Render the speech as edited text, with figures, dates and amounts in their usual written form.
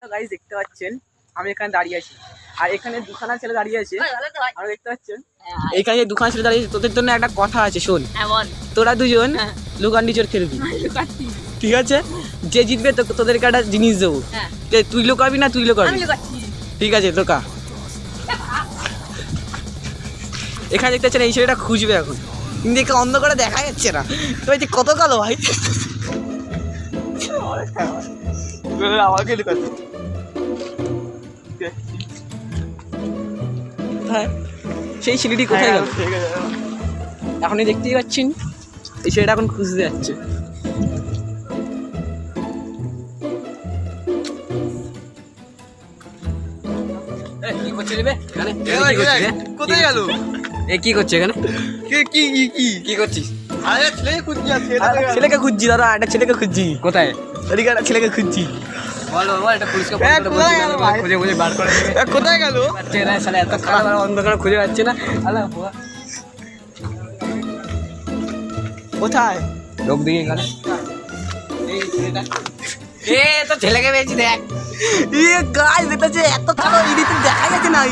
guys দেখতে পাচ্ছেন আমি এখানে দাঁড়িয়ে আছি আর এখানে দুখানা ছেলে দাঁড়িয়ে আছে আর দেখতে পাচ্ছেন এখানে যে দুখানা ছেলে দাঁড়িয়ে আছে তোদের জন্য একটা কথা আছে শোন তোরা দুজন লুকান্ডি চোর খেলবি ঠিক আছে যে জিতবে তোদেরকে একটা জিনিস দেবো তুই লুকাবি না তুই লুকাবি ঠিক আছে লুকা এখানে দেখতে পাচ্ছেন এই ছেলেটা খুঁজবে এখন কিন্তু একে অন্ধ করে দেখা যাচ্ছে না তো কত কালো ভাই আমাকে সেই ছেলেটি কোথায় গেল এখনই দেখতেই পাচ্ছেন এই ছেলেটা এখন খুঁজতে যাচ্ছে কি করছে রে কোথায় গেল এ কি করছে এখানে কি করছিস ছেলেকে খুঁজছি দাদা একটা ছেলেকে খুঁজছি কোথায় এদিকে একটা ছেলেকে খুঁজছি বলো বল এটা পুলিশকে খুঁজে খুঁজে বার করে কোথায় গেল এত খারাপ অন্ধকার খুঁজে পাচ্ছে না কোথায় লোক দিকে গেল এ তো ছেলেকে পেয়েছি দেখ ইয়ে গাছ দেখতেছে এত কালো ইডিতে দেখা যাচ্ছে না